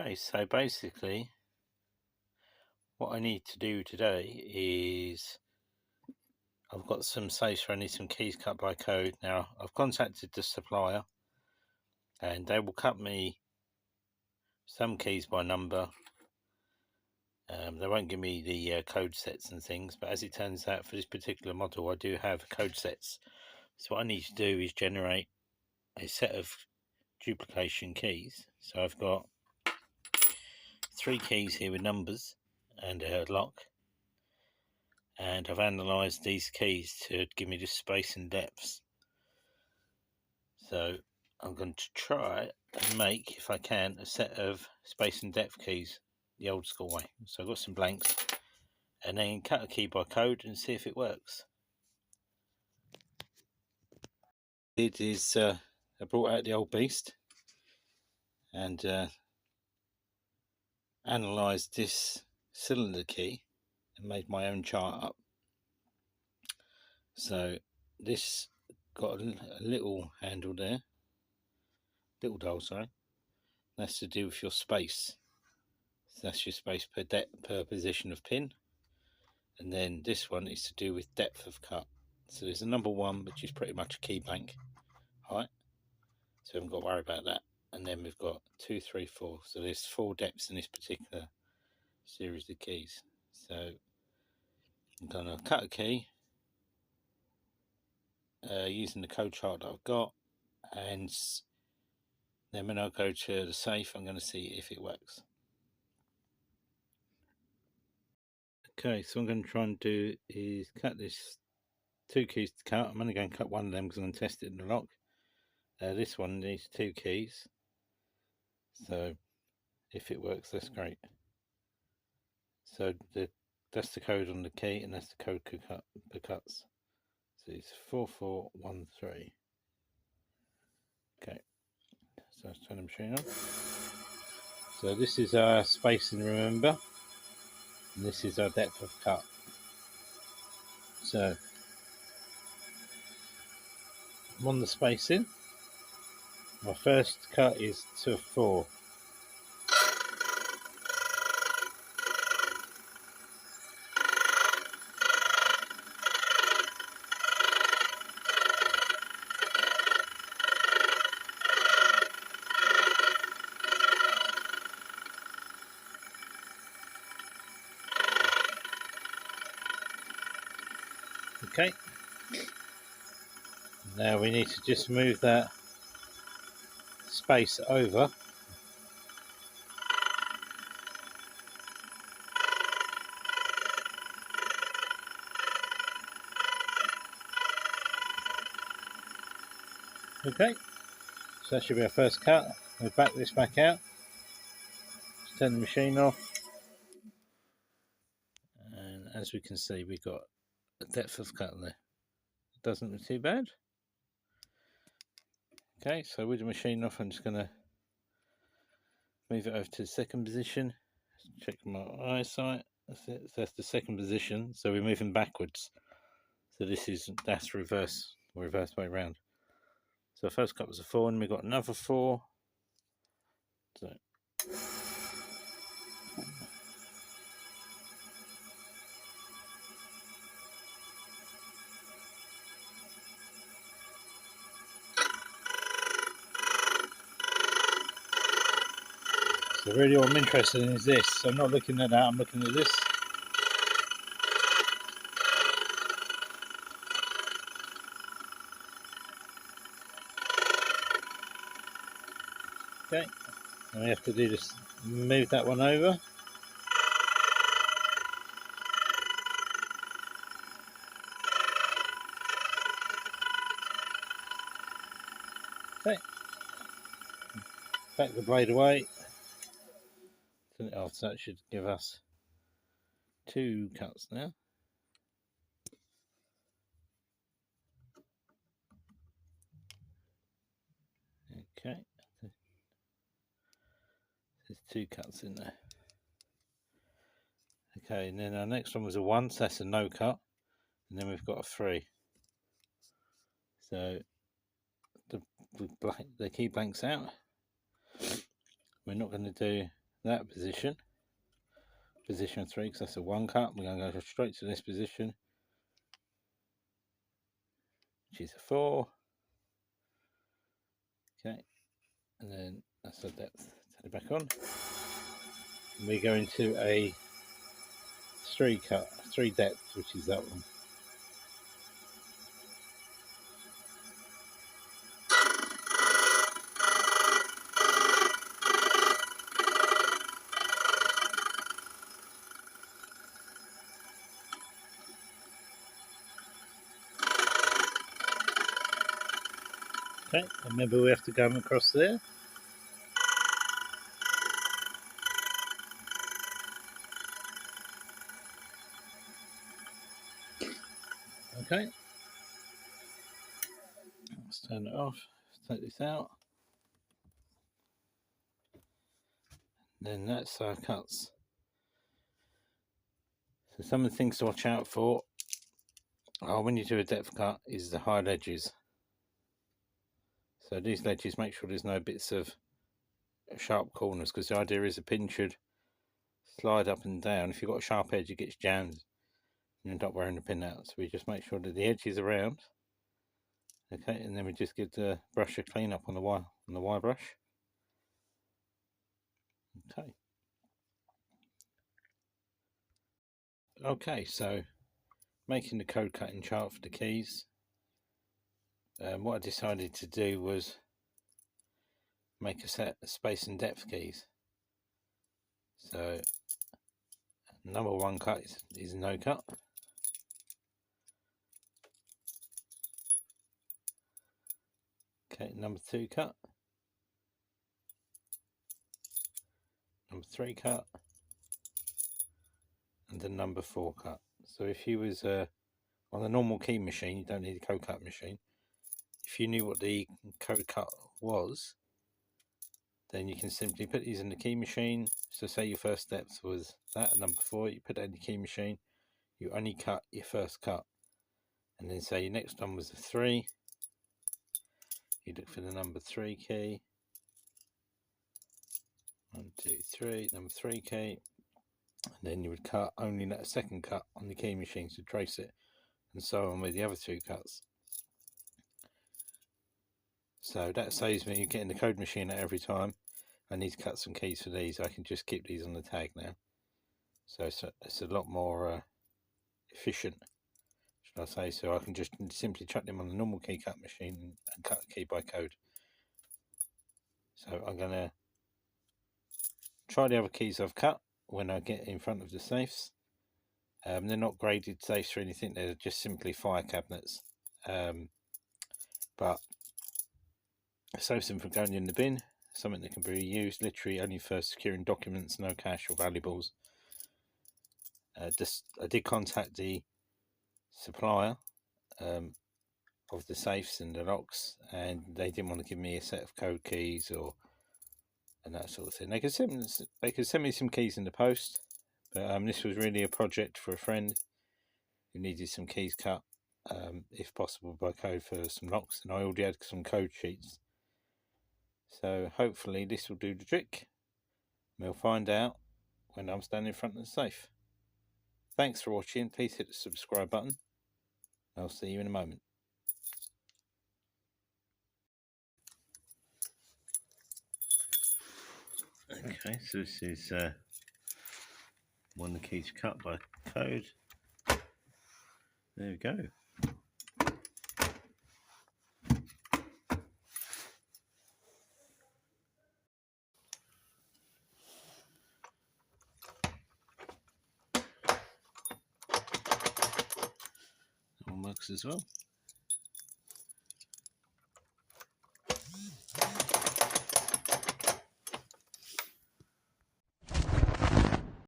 Okay, so basically what I need to do today is I've got some safes where I need some keys cut by code. Now I've contacted the supplier and they will cut me some keys by number. They won't give me the code sets and things, but as it turns out for this particular model I do have code sets. So what I need to do is generate a set of duplication keys. So I've got 3 keys here with numbers and a lock, and I've analysed these keys to give me just space and depths. So I'm going to try and make, if I can, a set of space and depth keys the old school way. So I've got some blanks and then cut a key by code and see if it works. It is I brought out the old beast and analysed this cylinder key and made my own chart up. So this got a little handle there, little dial, sorry. That's to do with your space. So that's your space per position of pin. And then this one is to do with depth of cut. So there's a number 1, which is pretty much a key blank height. So we haven't got to worry about that. And then we've got 2, 3, 4. So there's 4 depths in this particular series of keys. So I'm going to cut a key using the code chart that I've got, and then when I go to the safe I'm going to see if it works. Okay, so what I'm going to try and do is cut this 2 keys to cut. I'm only going to cut one of them because I'm going to test it in the lock. This one needs 2 keys, so if it works that's great. So that's the code on the key and that's the code for cuts. So it's 4413. Okay, so let's turn the machine on. So this is our spacing, remember, and this is our depth of cut. So I'm on the spacing. My first cut is to 4. Okay, now we need to just move that space over. Okay, so that should be our first cut. We'll back this back out. Just turn the machine off. And as we can see, we've got a depth of cut there. It doesn't look too bad. Okay, so with the machine off, I'm just going to move it over to the second position. Check my eyesight. That's it. So that's the second position. So we're moving backwards. So that's reverse way around. So first cut was a 4, and we got another 4. So really what I'm interested in is this. So I'm not looking at that, I'm looking at this. Okay, and we have to do this, move that one over. Okay, back the blade away. Turn it off, so that should give us 2 cuts now. Okay, there's 2 cuts in there. Okay, and then our next one was a 1, so that's a no cut, and then we've got a 3. So the key blanks out. We're not going to do that position, position 3, because that's a 1 cut. We're going to go straight to this position, which is a 4. Okay, and then that's the depth. Turn it back on. And we go into a 3 cut, 3 depth, which is that one. Okay, remember we have to go across there. Okay, let's turn it off, let's take this out. Then that's our cuts. So some of the things to watch out for when you do a depth cut is the high ledges. So these ledges, make sure there's no bits of sharp corners, because the idea is a pin should slide up and down. If you've got a sharp edge, it gets jammed and you end up wearing the pin out. So we just make sure that the edge is around. Okay, and then we just give the brush a clean up on the wire brush. Okay, so making the code cutting chart for the keys. What I decided to do was make a set of space and depth keys. So number 1 cut is no cut. Okay, number 2 cut, number 3 cut, and the number 4 cut. So if you was on a normal key machine, you don't need a code cut machine. If you knew what the code cut was, then you can simply put these in the key machine. So say your first depth was that, number 4, you put that in the key machine, you only cut your first cut. And then say your next one was a 3, you look for the number 3 key, 1, 2, 3, number 3 key, and then you would cut only that second cut on the key machine to trace it, and so on with the other 2 cuts. So that saves me getting the code machine out every time I need to cut some keys for these. I can just keep these on the tag now, so it's a lot more efficient, should I say. So I can just simply chuck them on the normal key cut machine and cut the key by code. So I'm going to try the other keys I've cut when I get in front of the safes. They're not graded safes or anything, they're just simply fire cabinets, but it saves them from going in the bin. Something that can be used literally only for securing documents, no cash or valuables. I did contact the supplier of the safes and the locks, and they didn't want to give me a set of code keys and that sort of thing. They could send me some keys in the post, but this was really a project for a friend who needed some keys cut, if possible by code for some locks, and I already had some code sheets. So hopefully this will do the trick. We'll find out when I'm standing in front of the safe. Thanks for watching. Please hit the subscribe button. I'll see you in a moment. Okay, so this is one of the keys cut by code. There we go. That one works as well.